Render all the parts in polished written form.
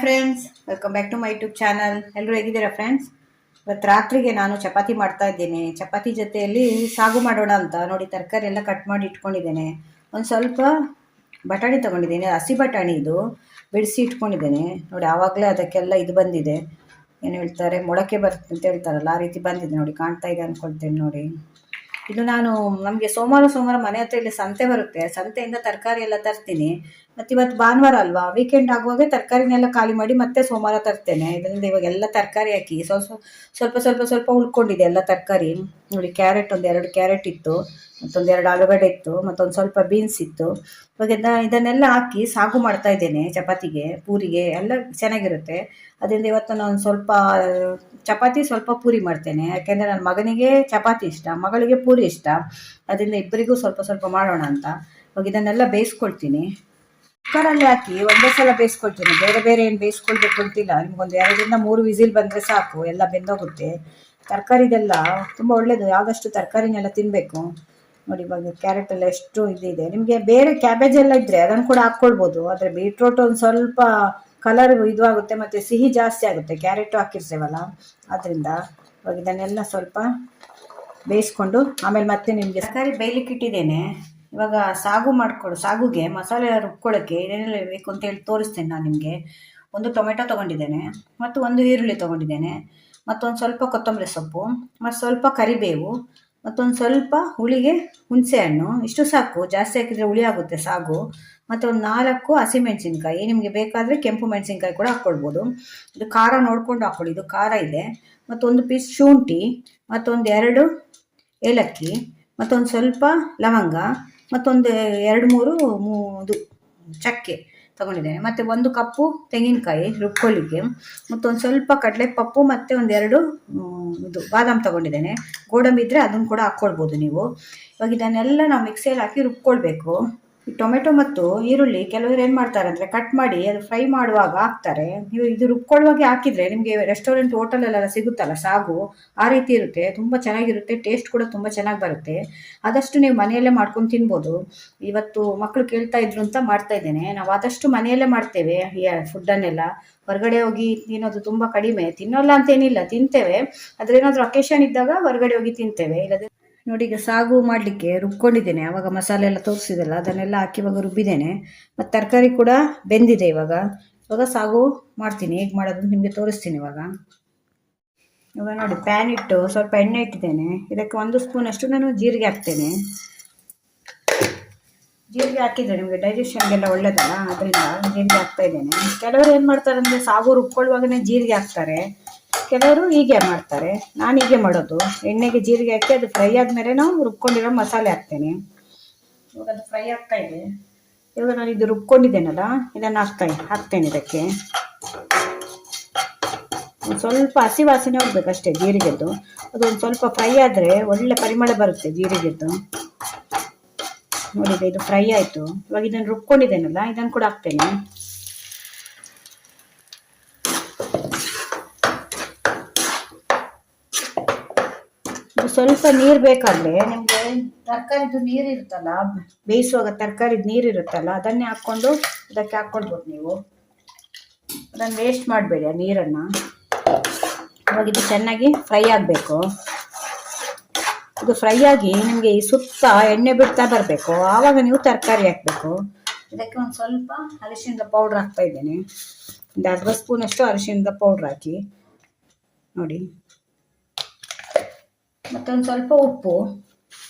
Friends, welcome back to my YouTube channel. ಎಲ್ಲರೂ ಹೇಗಿದ್ದೀರಾ friends? ಇವತ್ತು ರಾತ್ರಿಗೆ ನಾನು ಚಪಾತಿ ಮಾಡ್ತಾ ಇದ್ದೇನೆ. ಚಪಾತಿ ಜೊತೆಯಲ್ಲಿ ಸಾಗು ಮಾಡೋಣ ಅಂತ ನೋಡಿ ತರಕಾರಿ ಎಲ್ಲ ಕಟ್ ಮಾಡಿ ಇಟ್ಕೊಂಡಿದ್ದೇನೆ. ಒಂದು ಸ್ವಲ್ಪ ಬಟಾಣಿ ತೊಗೊಂಡಿದ್ದೇನೆ, ಹಸಿ ಬಟಾಣಿ ಇದು ಬಿಡಿಸಿ ಇಟ್ಕೊಂಡಿದ್ದೇನೆ ನೋಡಿ. ಆವಾಗಲೇ ಅದಕ್ಕೆಲ್ಲ ಇದು ಬಂದಿದೆ, ಏನು ಹೇಳ್ತಾರೆ, ಮೊಳಕೆ ಬರುತ್ತೆ ಅಂತ ಹೇಳ್ತಾರಲ್ಲ, ಆ ರೀತಿ ಬಂದಿದೆ ನೋಡಿ. ಕಾಣ್ತಾ ಇದೆ ಅಂದ್ಕೊಳ್ತೇನೆ ನೋಡಿ. ಇದು ನಾನು ನಮಗೆ ಸೋಮವಾರ ಮನೆ ಹತ್ರ ಇಲ್ಲಿ ಸಂತೆ ಬರುತ್ತೆ, ಸಂತೆಯಿಂದ ತರಕಾರಿ ಎಲ್ಲ ತರ್ತೀನಿ. ಮತ್ತು ಇವತ್ತು ಭಾನುವಾರ ಅಲ್ವಾ, ವೀಕೆಂಡ್ ಆಗುವಾಗ ತರಕಾರಿನೆಲ್ಲ ಖಾಲಿ ಮಾಡಿ ಮತ್ತೆ ಸೋಮವಾರ ತರ್ತೇನೆ. ಇದರಿಂದ ಇವಾಗ ಎಲ್ಲ ತರಕಾರಿ ಹಾಕಿ ಸ್ವಲ್ಪ ಉಳ್ಕೊಂಡಿದೆ ಎಲ್ಲ ತರಕಾರಿ ನೋಡಿ. ಕ್ಯಾರೆಟ್ ಒಂದು 2 ಕ್ಯಾರೆಟ್ ಇತ್ತು, ಮತ್ತೊಂದು 2 ಆಲೂಗಡ್ಡೆ ಇತ್ತು, ಮತ್ತೊಂದು ಸ್ವಲ್ಪ ಬೀನ್ಸ್ ಇತ್ತು. ಇವಾಗ ಇದನ್ನೆಲ್ಲ ಹಾಕಿ ಸಾಗು ಮಾಡ್ತಾ ಇದ್ದೇನೆ. ಚಪಾತಿಗೆ, ಪೂರಿಗೆ ಎಲ್ಲ ಚೆನ್ನಾಗಿರುತ್ತೆ. ಅದರಿಂದ ಇವತ್ತು ನಾನು ಸ್ವಲ್ಪ ಚಪಾತಿ ಸ್ವಲ್ಪ ಪೂರಿ ಮಾಡ್ತೇನೆ. ಯಾಕೆಂದರೆ ನನ್ನ ಮಗನಿಗೆ ಚಪಾತಿ ಇಷ್ಟ, ಮಗಳಿಗೆ ಪೂರಿ ಇಷ್ಟ. ಅದರಿಂದ ಇಬ್ಬರಿಗೂ ಸ್ವಲ್ಪ ಮಾಡೋಣ ಅಂತ ಇವಾಗ ಇದನ್ನೆಲ್ಲ ಬೇಯಿಸ್ಕೊಳ್ತೀನಿ. ಕುಕ್ಕರಲ್ಲಿ ಹಾಕಿ ಒಂದೇ ಸಲ ಬೇಯಿಸ್ಕೊಳ್ತೀನಿ, ಬೇರೆ ಏನು ಬೇಯಿಸ್ಕೊಳ್ಬೇಕು ಅಂತಿಲ್ಲ. ನಿಮ್ಗೊಂದು 2ರಿಂದ 3 ವಿಸಿಲ್ ಬಂದರೆ ಸಾಕು, ಎಲ್ಲ ಬೆಂದೋಗುತ್ತೆ. ತರಕಾರಿದೆಲ್ಲ ತುಂಬ ಒಳ್ಳೆಯದು, ಆದಷ್ಟು ತರಕಾರಿನೆಲ್ಲ ತಿನ್ನಬೇಕು ನೋಡಿ. ಇವಾಗ ಕ್ಯಾರೆಟ್ ಎಲ್ಲ ಎಷ್ಟು ಇದಿದೆ. ನಿಮಗೆ ಬೇರೆ ಕ್ಯಾಬೇಜ್ ಎಲ್ಲ ಇದ್ದರೆ ಅದನ್ನು ಕೂಡ ಹಾಕ್ಕೊಳ್ಬೋದು. ಆದರೆ ಬೀಟ್ರೋಟ್ ಒಂದು ಸ್ವಲ್ಪ ಕಲರ್ ಇದು ಆಗುತ್ತೆ ಮತ್ತು ಸಿಹಿ ಜಾಸ್ತಿ ಆಗುತ್ತೆ, ಕ್ಯಾರೆಟು ಹಾಕಿರ್ತೇವಲ್ಲ ಆದ್ದರಿಂದ. ಇವಾಗ ಇದನ್ನೆಲ್ಲ ಸ್ವಲ್ಪ ಬೇಯಿಸ್ಕೊಂಡು ಆಮೇಲೆ ಮತ್ತೆ ನಿಮಗೆ ತರಕಾರಿ ಬೇಯಲಿಕ್ಕೆ ಇಟ್ಟಿದ್ದೇನೆ. ಇವಾಗ ಸಾಗುಗೆ ಮಸಾಲೆ ರುಬ್ಕೊಳ್ಳೋಕ್ಕೆ ಏನೆಲ್ಲ ಬೇಕು ಅಂತೇಳಿ ತೋರಿಸ್ತೇನೆ ನಾನು ನಿಮಗೆ. ಒಂದು ಟೊಮೆಟೊ ತೊಗೊಂಡಿದ್ದೇನೆ, ಮತ್ತು ಒಂದು ಈರುಳ್ಳಿ ತೊಗೊಂಡಿದ್ದೇನೆ, ಮತ್ತೊಂದು ಸ್ವಲ್ಪ ಕೊತ್ತಂಬರಿ ಸೊಪ್ಪು, ಮತ್ತು ಸ್ವಲ್ಪ ಕರಿಬೇವು, ಮತ್ತೊಂದು ಸ್ವಲ್ಪ ಹುಳಿಗೆ ಹುಣಸೆ ಹಣ್ಣು. ಇಷ್ಟು ಸಾಕು, ಜಾಸ್ತಿ ಹಾಕಿದರೆ ಹುಳಿ ಆಗುತ್ತೆ ಸಾಗು. ಮತ್ತು ಒಂದು 4 ಹಸಿಮೆಣಸಿನ್ಕಾಯಿ, ನಿಮಗೆ ಬೇಕಾದರೆ ಕೆಂಪು ಮೆಣಸಿನ್ಕಾಯಿ ಕೂಡ ಹಾಕ್ಕೊಳ್ಬೋದು. ಇದು ಖಾರ ನೋಡ್ಕೊಂಡು ಹಾಕ್ಕೊಳ್ಳಿ, ಇದು ಖಾರ ಇದೆ. ಮತ್ತೊಂದು ಪೀಸ್ ಶುಂಠಿ, ಮತ್ತೊಂದು 2 ಏಲಕ್ಕಿ, ಮತ್ತೊಂದು ಸ್ವಲ್ಪ ಲವಂಗ, ಮತ್ತೊಂದು 2-3 ಇದು ಚಕ್ಕೆ ತೊಗೊಂಡಿದ್ದೇನೆ. ಮತ್ತು 1 ಕಪ್ಪು ತೆಂಗಿನಕಾಯಿ ರುಬ್ಕೊಳ್ಳಿಕ್ಕೆ, ಮತ್ತೊಂದು ಸ್ವಲ್ಪ ಕಡಲೆಪಪ್ಪು, ಮತ್ತು ಒಂದು 2 ಇದು ಬಾದಾಮ್ ತೊಗೊಂಡಿದ್ದೇನೆ. ಗೋಡಂಬಿ ಇದ್ದರೆ ಅದನ್ನು ಕೂಡ ಹಾಕ್ಕೊಳ್ಬೋದು ನೀವು. ಇವಾಗ ಇದನ್ನೆಲ್ಲ ನಾವು ಮಿಕ್ಸಿಯಲ್ಲಿ ಹಾಕಿ ರುಬ್ಕೊಳ್ಬೇಕು. ಈ ಟೊಮೆಟೊ ಮತ್ತು ಈರುಳ್ಳಿ ಕೆಲವರು ಏನು ಮಾಡ್ತಾರೆ ಅಂದರೆ ಕಟ್ ಮಾಡಿ ಅದು ಫ್ರೈ ಮಾಡುವಾಗ ಹಾಕ್ತಾರೆ. ನೀವು ಇದು ರುಬ್ಕೊಳ್ಳುವಾಗೆ ಹಾಕಿದರೆ ನಿಮಗೆ ರೆಸ್ಟೋರೆಂಟ್ ಹೋಟೆಲಲ್ಲೆಲ್ಲ ಸಿಗುತ್ತಲ್ಲ ಸಾಗು, ಆ ರೀತಿ ಇರುತ್ತೆ, ತುಂಬ ಚೆನ್ನಾಗಿರುತ್ತೆ. ಟೇಸ್ಟ್ ಕೂಡ ತುಂಬ ಚೆನ್ನಾಗಿ ಬರುತ್ತೆ. ಆದಷ್ಟು ನೀವು ಮನೆಯಲ್ಲೇ ಮಾಡ್ಕೊಂಡು ತಿನ್ಬೋದು. ಇವತ್ತು ಮಕ್ಕಳು ಕೇಳ್ತಾ ಇದ್ರು ಅಂತ ಮಾಡ್ತಾ ಇದ್ದೇನೆ. ನಾವು ಆದಷ್ಟು ಮನೆಯಲ್ಲೇ ಮಾಡ್ತೇವೆ ಈ ಫುಡ್ಡನ್ನೆಲ್ಲ. ಹೊರಗಡೆ ಹೋಗಿ ತಿನ್ನೋದು ತುಂಬ ಕಡಿಮೆ. ತಿನ್ನೋಲ್ಲ ಅಂತೇನಿಲ್ಲ, ತಿಂತೇವೆ. ಆದರೆ ಏನಾದರೂ ಅಕೇಶನ್ ಇದ್ದಾಗ ಹೊರಗಡೆ ಹೋಗಿ ತಿಂತೇವೆ. ಇಲ್ಲದೆ ನೋಡಿ, ಈಗ ಸಾಗು ಮಾಡಲಿಕ್ಕೆ ರುಬ್ಕೊಂಡಿದ್ದೇನೆ. ಆವಾಗ ಮಸಾಲೆ ಎಲ್ಲ ತೋರಿಸಿದೆಲ್ಲ ಅದನ್ನೆಲ್ಲ ಹಾಕಿ ಇವಾಗ ರುಬ್ಬಿದ್ದೇನೆ. ಮತ್ತು ತರಕಾರಿ ಕೂಡ ಬೆಂದಿದೆ. ಇವಾಗ ಸಾಗು ಮಾಡ್ತೀನಿ, ಹೇಗೆ ಮಾಡೋದು ನಿಮಗೆ ತೋರಿಸ್ತೀನಿ. ಇವಾಗ ನೋಡಿ, ಪ್ಯಾನ್ ಇಟ್ಟು ಸ್ವಲ್ಪ ಎಣ್ಣೆ ಇಟ್ಟಿದ್ದೇನೆ. ಇದಕ್ಕೆ 1 ಸ್ಪೂನಷ್ಟು ನಾನು ಜೀರಿಗೆ ಹಾಕ್ತೇನೆ. ಜೀರಿಗೆ ಹಾಕಿದರೆ ನಿಮಗೆ ಡೈಜೆಷನ್ಗೆಲ್ಲ ಒಳ್ಳೆಯದಲ್ಲ, ಅದರಿಂದ ಜೀರಿಗೆ ಹಾಕ್ತಾ ಇದ್ದೇನೆ. ಕೆಲವರು ಏನು ಮಾಡ್ತಾರೆ ಅಂದರೆ ಸಾಗು ರುಬ್ಕೊಳ್ಳುವಾಗನೇ ಜೀರಿಗೆ ಹಾಕ್ತಾರೆ, ಕೆಲವರು ಹೀಗೆ ಮಾಡ್ತಾರೆ. ನಾನು ಹೀಗೆ ಮಾಡೋದು. ಎಣ್ಣೆಗೆ ಜೀರಿಗೆ ಹಾಕಿ ಅದು ಫ್ರೈ ಆದಮೇಲೆ ನಾವು ರುಬ್ಕೊಂಡಿರೋ ಮಸಾಲೆ ಹಾಕ್ತೇನೆ. ಇವಾಗ ಅದು ಫ್ರೈ ಆಗ್ತಾ ಇದೆ. ಇವಾಗ ನಾನು ಇದು ರುಬ್ಕೊಂಡಿದ್ದೇನಲ್ಲ, ಇದನ್ನು ಹಾಕ್ತೇನೆ ಇದಕ್ಕೆ. ಒಂದು ಸ್ವಲ್ಪ ಹಸಿ ವಾಸನೆ ಹೋಗ್ಬೇಕಷ್ಟೇ ಜೀರಿಗೆದ್ದು. ಅದೊಂದು ಸ್ವಲ್ಪ ಫ್ರೈ ಆದರೆ ಒಳ್ಳೆ ಪರಿಮಳ ಬರುತ್ತೆ ಜೀರಿಗೆದ್ದು ನೋಡಿ. ಇದು ಫ್ರೈ ಆಯಿತು. ಇವಾಗ ಇದನ್ನು ರುಬ್ಕೊಂಡಿದ್ದೇನಲ್ಲ, ಇದನ್ನು ಕೂಡ ಹಾಕ್ತೇನೆ. ಸ್ವಲ್ಪ ನೀರು ಬೇಕಾದರೆ ನಿಮಗೆ ತರಕಾರಿದು ನೀರು ಇರುತ್ತಲ್ಲ, ಬೇಯಿಸುವಾಗ ತರಕಾರಿದು ನೀರು ಇರುತ್ತಲ್ಲ, ಅದನ್ನೇ ಹಾಕ್ಕೊಂಡು ಇದಕ್ಕೆ ಹಾಕ್ಕೊಳ್ಬೋದು ನೀವು. ಅದನ್ನು ವೇಸ್ಟ್ ಮಾಡಬೇಡಿ ಆ ನೀರನ್ನು. ಇವಾಗ ಇದು ಚೆನ್ನಾಗಿ ಫ್ರೈ ಆಗಬೇಕು. ಇದು ಫ್ರೈ ಆಗಿ ನಿಮಗೆ ಈ ಸುತ್ತ ಎಣ್ಣೆ ಬಿಡ್ತಾ ಬರಬೇಕು, ಆವಾಗ ನೀವು ತರಕಾರಿ ಹಾಕಬೇಕು. ಇದಕ್ಕೆ ಒಂದು ಸ್ವಲ್ಪ ಅರಿಶಿಣದ ಪೌಡ್ರ್ ಹಾಕ್ತಾ ಇದ್ದೇನೆ. ಒಂದು 1/2 ಸ್ಪೂನಷ್ಟು ಅರಿಶಿಣದ ಪೌಡ್ರ್ ಹಾಕಿ ನೋಡಿ. ಮತ್ತೊಂದು ಸ್ವಲ್ಪ ಉಪ್ಪು.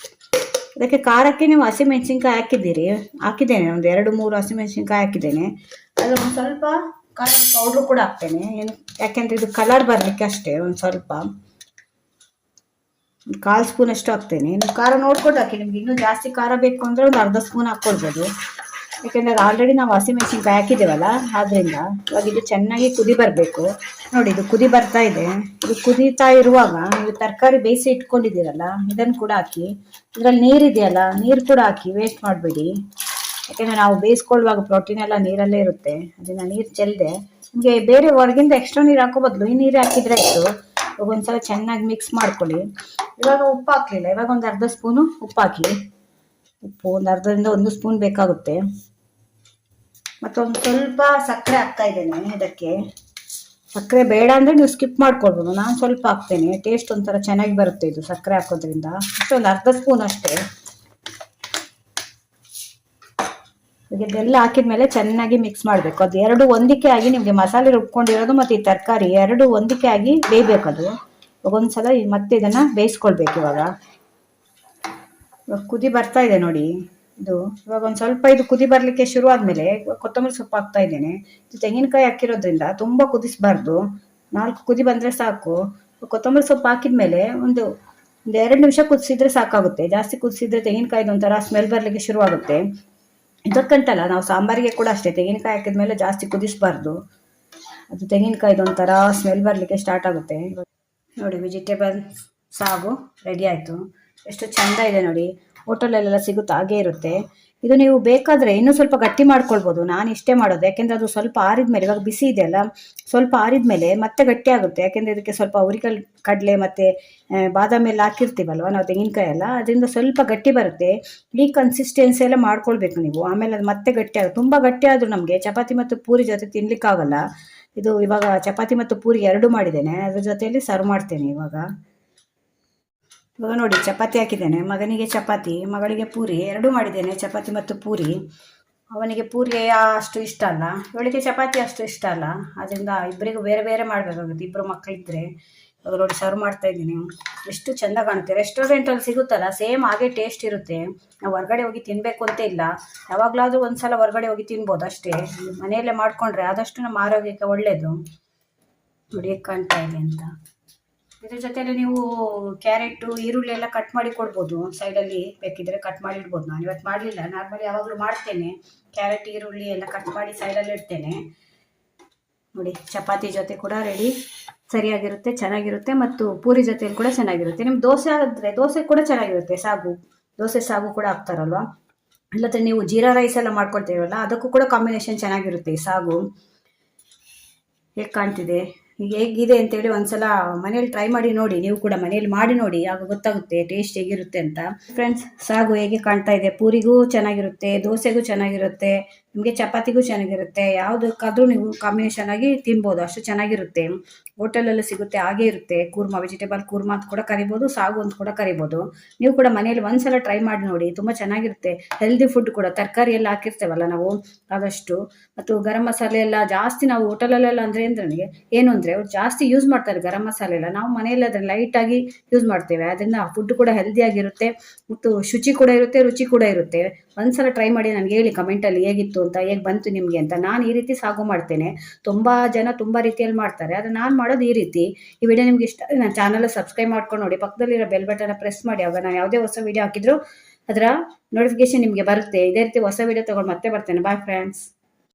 ಇದಕ್ಕೆ ಖಾರಕ್ಕೆ ನೀವು ಹಸಿಮೆಣಸಿನ್ಕಾಯಿ ಹಾಕಿದ್ದೇನೆ. ಒಂದು 2-3 ಹಸಿಮೆಣಸಿನ್ಕಾಯಿ ಹಾಕಿದ್ದೇನೆ. ಅದು ಒಂದು ಸ್ವಲ್ಪ ಖಾರದ ಪೌಡ್ರು ಕೂಡ ಹಾಕ್ತೇನೆ. ಯಾಕೆಂದರೆ ಇದು ಕಲರ್ ಬರಲಿಕ್ಕೆ ಅಷ್ಟೇ. ಒಂದು ಸ್ವಲ್ಪ 1/4 ಸ್ಪೂನಷ್ಟು ಹಾಕ್ತೇನೆ. ನೀವು ಖಾರ ನೋಡ್ಕೊಂಡು ಹಾಕಿ. ನಿಮ್ಗೆ ಇನ್ನೂ ಜಾಸ್ತಿ ಖಾರ ಬೇಕು ಅಂದರೆ ಒಂದು 1/2 ಸ್ಪೂನ್ ಹಾಕ್ಕೊಳ್ಬೋದು. ಯಾಕೆಂದರೆ ಆಲ್ರೆಡಿ ನಾವು ಹಸಿಮೆಣಸಿನ್ಕಾಯಿ ಹಾಕಿದ್ದೇವಲ್ಲ, ಆದ್ದರಿಂದ. ಇವಾಗ ಇದು ಚೆನ್ನಾಗಿ ಕುದಿ ಬರಬೇಕು ನೋಡಿ. ಇದು ಕುದಿ ಬರ್ತಾ ಇದೆ. ಇದು ಕುದೀತಾ ಇರುವಾಗ ನೀವು ತರಕಾರಿ ಬೇಯಿಸಿ ಇಟ್ಕೊಂಡಿದ್ದೀರಲ್ಲ, ಇದನ್ನು ಕೂಡ ಹಾಕಿ. ಇದರಲ್ಲಿ ನೀರಿದೆಯಲ್ಲ, ನೀರು ಕೂಡ ಹಾಕಿ, ವೇಸ್ಟ್ ಮಾಡಬೇಡಿ. ಯಾಕೆಂದರೆ ನಾವು ಬೇಯಿಸ್ಕೊಳ್ಳುವಾಗ ಪ್ರೋಟೀನ್ ಎಲ್ಲ ನೀರಲ್ಲೇ ಇರುತ್ತೆ, ಅದನ್ನು ನೀರು ಚೆಲ್ಲದೆ. ನಿಮಗೆ ಬೇರೆ ಹೊರಗಿಂದ ಎಕ್ಸ್ಟ್ರಾ ನೀರು ಹಾಕೋ ಬದಲು ಈ ನೀರು ಹಾಕಿದರೆ ಆಯಿತು. ಇವಾಗ ಒಂದ್ಸಲ ಚೆನ್ನಾಗಿ ಮಿಕ್ಸ್ ಮಾಡ್ಕೊಳ್ಳಿ. ಇವಾಗ ಉಪ್ಪು ಹಾಕಲಿಲ್ಲ, ಇವಾಗ ಒಂದು 1/2 ಸ್ಪೂನು ಉಪ್ಪು ಹಾಕಿ. ಉಪ್ಪು ಒಂದು 1/2ರಿಂದ 1 ಸ್ಪೂನ್ ಬೇಕಾಗುತ್ತೆ. ಮತ್ತೊಂದು ಸ್ವಲ್ಪ ಸಕ್ಕರೆ ಹಾಕ್ತಾ ಇದ್ದೇನೆ ಇದಕ್ಕೆ. ಸಕ್ಕರೆ ಬೇಡ ಅಂದರೆ ನೀವು ಸ್ಕಿಪ್ ಮಾಡ್ಕೊಳ್ಬೋದು, ನಾನು ಸ್ವಲ್ಪ ಹಾಕ್ತೇನೆ, ಟೇಸ್ಟ್ ಒಂಥರ ಚೆನ್ನಾಗಿ ಬರುತ್ತೆ ಇದು ಸಕ್ಕರೆ ಹಾಕೋದ್ರಿಂದ. ಅಷ್ಟೊಂದು ಅರ್ಧ ಸ್ಪೂನ್ ಅಷ್ಟೇ. ಇದೆಲ್ಲ ಹಾಕಿದ್ಮೇಲೆ ಚೆನ್ನಾಗಿ ಮಿಕ್ಸ್ ಮಾಡಬೇಕು. ಅದು ಎರಡು ಹೊಂದಿಕೆ ಆಗಿ ನಿಮಗೆ ಮಸಾಲೆ ರುಬ್ಕೊಂಡಿರೋದು ಮತ್ತು ಈ ತರಕಾರಿ ಎರಡು ಹೊಂದಿಕೆ ಆಗಿ ಬೇಯಬೇಕು. ಅದು ಒಂದ್ಸಲ ಮತ್ತೆ ಇದನ್ನು ಬೇಯಿಸ್ಕೊಳ್ಬೇಕು. ಇವಾಗ ಕುದಿ ಬರ್ತಾ ಇದೆ ನೋಡಿ ಇದು. ಇವಾಗ ಒಂದು ಸ್ವಲ್ಪ ಇದು ಕುದಿ ಬರಲಿಕ್ಕೆ ಶುರು ಆದಮೇಲೆ ಕೊತ್ತಂಬರಿ ಸೊಪ್ಪು ಹಾಕ್ತಾ ಇದ್ದೇನೆ. ಇದು ತೆಂಗಿನಕಾಯಿ ಹಾಕಿರೋದ್ರಿಂದ ತುಂಬ ಕುದಿಸಬಾರ್ದು, 4 ಕುದಿ ಬಂದರೆ ಸಾಕು. ಕೊತ್ತಂಬರಿ ಸೊಪ್ಪು ಹಾಕಿದ್ಮೇಲೆ ಒಂದು 2 ನಿಮಿಷ ಕುದಿಸಿದ್ರೆ ಸಾಕಾಗುತ್ತೆ. ಜಾಸ್ತಿ ಕುದಿಸಿದ್ರೆ ತೆಂಗಿನಕಾಯಿದು ಒಂಥರ ಸ್ಮೆಲ್ ಬರಲಿಕ್ಕೆ ಶುರು ಆಗುತ್ತೆ. ಇದಕ್ಕಂತಲ್ಲ, ನಾವು ಸಾಂಬಾರಿಗೆ ಕೂಡ ಅಷ್ಟೇ, ತೆಂಗಿನಕಾಯಿ ಹಾಕಿದ್ಮೇಲೆ ಜಾಸ್ತಿ ಕುದಿಸಬಾರ್ದು. ಅದು ತೆಂಗಿನಕಾಯಿದು ಒಂಥರ ಸ್ಮೆಲ್ ಬರಲಿಕ್ಕೆ ಸ್ಟಾರ್ಟ್ ಆಗುತ್ತೆ. ನೋಡಿ ವೆಜಿಟೇಬಲ್ ಸಾಗು ರೆಡಿ ಆಯಿತು. ಎಷ್ಟು ಚೆಂದ ಇದೆ ನೋಡಿ, ಹೋಟೆಲಲ್ಲೆಲ್ಲ ಸಿಗುತ್ತೆ ಹಾಗೇ ಇರುತ್ತೆ. ಇದು ನೀವು ಬೇಕಾದರೆ ಇನ್ನೂ ಸ್ವಲ್ಪ ಗಟ್ಟಿ ಮಾಡ್ಕೊಳ್ಬೋದು. ನಾನು ಇಷ್ಟೇ ಮಾಡೋದು, ಯಾಕೆಂದರೆ ಅದು ಸ್ವಲ್ಪ ಆರಿದ ಮೇಲೆ, ಇವಾಗ ಬಿಸಿ ಇದೆಯಲ್ಲ, ಸ್ವಲ್ಪ ಆರಿದ ಮೇಲೆ ಮತ್ತೆ ಗಟ್ಟಿ ಆಗುತ್ತೆ. ಯಾಕೆಂದರೆ ಇದಕ್ಕೆ ಸ್ವಲ್ಪ ಕಡಲೆ ಮತ್ತು ಬಾದಾಮಿ ಎಲ್ಲ ಹಾಕಿರ್ತೀವಲ್ವ ನಾವು, ತೆಂಗಿನಕಾಯಿ ಎಲ್ಲ, ಅದರಿಂದ ಸ್ವಲ್ಪ ಗಟ್ಟಿ ಬರುತ್ತೆ. ಈ ಕನ್ಸಿಸ್ಟೆನ್ಸಿ ಎಲ್ಲ ಮಾಡ್ಕೊಳ್ಬೇಕು ನೀವು. ಆಮೇಲೆ ಅದು ಮತ್ತೆ ಗಟ್ಟಿ ಆಗುತ್ತೆ. ತುಂಬ ಗಟ್ಟಿ ಆದರೂ ನಮಗೆ ಚಪಾತಿ ಮತ್ತು ಪೂರಿ ಜೊತೆ ತಿನ್ಲಿಕ್ಕಾಗಲ್ಲ. ಇದು ಇವಾಗ ಚಪಾತಿ ಮತ್ತು ಪೂರಿ ಎರಡು ಮಾಡಿದ್ದೇನೆ, ಅದ್ರ ಜೊತೆಯಲ್ಲಿ ಸರ್ವ್ ಮಾಡ್ತೇನೆ ಇವಾಗ ನೋಡಿ ಚಪಾತಿ ಹಾಕಿದ್ದೇನೆ. ಮಗನಿಗೆ ಚಪಾತಿ, ಮಗಳಿಗೆ ಪೂರಿ ಎರಡೂ ಮಾಡಿದ್ದೇನೆ, ಚಪಾತಿ ಮತ್ತು ಪೂರಿ. ಅವನಿಗೆ ಪೂರಿ ಅಷ್ಟು ಇಷ್ಟ ಅಲ್ಲ, ಇವಳಿಗೆ ಚಪಾತಿ ಅಷ್ಟು ಇಷ್ಟ ಅಲ್ಲ. ಅದರಿಂದ ಇಬ್ಬರಿಗೂ ಬೇರೆ ಬೇರೆ ಮಾಡಬೇಕಾಗುತ್ತೆ, ಇಬ್ಬರು ಮಕ್ಕಳಿದ್ರೆ. ಇವಾಗ ನೋಡಿ ಸರ್ವ್ ಮಾಡ್ತಾ ಇದ್ದೀನಿ. ಎಷ್ಟು ಚೆಂದ ಕಾಣುತ್ತೆ. ರೆಸ್ಟೋರೆಂಟಲ್ಲಿ ಸಿಗುತ್ತಲ್ಲ ಸೇಮ್ ಹಾಗೆ ಟೇಸ್ಟ್ ಇರುತ್ತೆ. ನಾವು ಹೊರಗಡೆ ಹೋಗಿ ತಿನ್ನಬೇಕು ಅಂತ ಇಲ್ಲ, ಯಾವಾಗಲಾದರೂ ಒಂದು ಸಲ ಹೊರಗಡೆ ಹೋಗಿ ತಿನ್ಬೋದು ಅಷ್ಟೇ. ಮನೆಯಲ್ಲೇ ಮಾಡಿಕೊಂಡ್ರೆ ಆದಷ್ಟು ನಮ್ಮ ಆರೋಗ್ಯಕ್ಕೆ ಒಳ್ಳೆಯದು. ನೋಡಿ ಹೇಗೆ ಕಾಣ್ತಾ ಇದೆ ಅಂತ. ಇದ್ರ ಜೊತೆಯಲ್ಲಿ ನೀವು ಕ್ಯಾರೆಟು ಈರುಳ್ಳಿ ಎಲ್ಲ ಕಟ್ ಮಾಡಿ ಕೊಡ್ಬೋದು, ಸೈಡಲ್ಲಿ ಬೇಕಿದ್ರೆ ಕಟ್ ಮಾಡಿ ಇಡ್ಬೋದು. ನಾನು ಇವತ್ತು ಮಾಡಲಿಲ್ಲ, ನಾರ್ಮಲಿ ಯಾವಾಗಲೂ ಮಾಡ್ತೇನೆ. ಕ್ಯಾರೆಟ್ ಈರುಳ್ಳಿ ಎಲ್ಲ ಕಟ್ ಮಾಡಿ ಸೈಡಲ್ಲಿ ಇಡ್ತೇನೆ. ನೋಡಿ ಚಪಾತಿ ಜೊತೆ ಕೂಡ ರೆಡಿ, ಸರಿಯಾಗಿರುತ್ತೆ, ಚೆನ್ನಾಗಿರುತ್ತೆ. ಮತ್ತು ಪೂರಿ ಜೊತೆಯಲ್ಲಿ ಕೂಡ ಚೆನ್ನಾಗಿರುತ್ತೆ. ನಿಮ್ಗೆ ದೋಸೆ ಆದರೆ ದೋಸೆ ಕೂಡ ಚೆನ್ನಾಗಿರುತ್ತೆ. ದೋಸೆ ಸಾಗು ಕೂಡ ಹಾಕ್ತಾರಲ್ವ, ಇಲ್ಲದ್ರೆ ನೀವು ಜೀರಾ ರೈಸ್ ಎಲ್ಲ ಮಾಡ್ಕೊಳ್ತೀರಲ್ಲ, ಅದಕ್ಕೂ ಕೂಡ ಕಾಂಬಿನೇಷನ್ ಚೆನ್ನಾಗಿರುತ್ತೆ ಈ ಸಾಗು. ಹೇಗೆ ಕಾಣ್ತಿದೆ, ಹೇಗಿದೆ ಅಂತೇಳಿ ಒಂದ್ಸಲ ಮನೇಲಿ ಟ್ರೈ ಮಾಡಿ ನೋಡಿ. ನೀವು ಕೂಡ ಮನೇಲಿ ಮಾಡಿ ನೋಡಿ, ಆಗ ಗೊತ್ತಾಗುತ್ತೆ ಟೇಸ್ಟ್ ಹೇಗಿರುತ್ತೆ ಅಂತ. ಫ್ರೆಂಡ್ಸ್, ಸಾಗು ಹೇಗೆ ಕಾಣ್ತಾ ಇದೆ, ಪೂರಿಗೂ ಚೆನ್ನಾಗಿರುತ್ತೆ, ದೋಸೆಗೂ ಚೆನ್ನಾಗಿರುತ್ತೆ, ನಿಮಗೆ ಚಪಾತಿಗೂ ಚೆನ್ನಾಗಿರುತ್ತೆ. ಯಾವುದಕ್ಕಾದ್ರೂ ನೀವು ಕಾಂಬಿನೇಷನ್ ಆಗಿ ತಿನ್ಬೋದು, ಅಷ್ಟು ಚೆನ್ನಾಗಿರುತ್ತೆ. ಹೋಟೆಲಲ್ಲಿ ಸಿಗುತ್ತೆ ಹಾಗೇ ಇರುತ್ತೆ. ಕೂರ್ಮಾ, ವೆಜಿಟೇಬಲ್ ಕೂರ್ಮಾ ಅಂತ ಕೂಡ ಕರಿಬೋದು, ಸಾಗು ಅಂತ ಕೂಡ ಕರಿಬೋದು. ನೀವು ಕೂಡ ಮನೇಲಿ ಒಂದ್ಸಲ ಟ್ರೈ ಮಾಡಿ ನೋಡಿ, ತುಂಬ ಚೆನ್ನಾಗಿರುತ್ತೆ. ಹೆಲ್ದಿ ಫುಡ್ ಕೂಡ, ತರಕಾರಿ ಎಲ್ಲ ಹಾಕಿರ್ತೇವಲ್ಲ ನಾವು ಆದಷ್ಟು. ಮತ್ತು ಗರಂ ಮಸಾಲೆ ಎಲ್ಲ ಜಾಸ್ತಿ ನಾವು ಹೋಟೆಲಲ್ಲೆಲ್ಲ ಅಂದರೆ ನನಗೆ ಏನು ಅಂದರೆ ಅವ್ರು ಜಾಸ್ತಿ ಯೂಸ್ ಮಾಡ್ತಾರೆ ಗರಂ ಮಸಾಲೆ ಎಲ್ಲ. ನಾವು ಮನೆಯಲ್ಲಿ ಅದನ್ನು ಲೈಟಾಗಿ ಯೂಸ್ ಮಾಡ್ತೇವೆ. ಅದರಿಂದ ಫುಡ್ ಕೂಡ ಹೆಲ್ದಿಯಾಗಿರುತ್ತೆ ಮತ್ತು ಶುಚಿ ಕೂಡ ಇರುತ್ತೆ, ರುಚಿ ಕೂಡ ಇರುತ್ತೆ. ಒಂದ್ಸಲ ಟ್ರೈ ಮಾಡಿ ನನಗೆ ಹೇಳಿ ಕಮೆಂಟಲ್ಲಿ ಹೇಗಿತ್ತು ಅಂತ, ಹೇಗೆ ಬಂತು ನಿಮಗೆ ಅಂತ. ನಾನು ಈ ರೀತಿ ಸಾಗು ಮಾಡ್ತೇನೆ. ತುಂಬ ಜನ ತುಂಬ ರೀತಿಯಲ್ಲಿ ಮಾಡ್ತಾರೆ, ಆದರೆ ನಾನು ಮಾಡೋದು ಈ ರೀತಿ. ಈ ವಿಡಿಯೋ ನಿಮ್ಗೆ ಇಷ್ಟ, ನನ್ನ ಚಾನಲ್ ಸಬ್ಸ್ಕ್ರೈಬ್ ಮಾಡ್ಕೊಂಡು ನೋಡಿ, ಪಕ್ಕದಲ್ಲಿರೋ ಬೆಲ್ ಬಟನ್ನ ಪ್ರೆಸ್ ಮಾಡಿ. ಆಗ ನಾನು ಯಾವುದೇ ಹೊಸ ವಿಡಿಯೋ ಹಾಕಿದ್ರು ಅದರ ನೋಟಿಫಿಕೇಶನ್ ನಿಮಗೆ ಬರುತ್ತೆ. ಇದೇ ರೀತಿ ಹೊಸ ವಿಡಿಯೋ ತೊಗೊಂಡು ಮತ್ತೆ ಬರ್ತೇನೆ. Bye friends.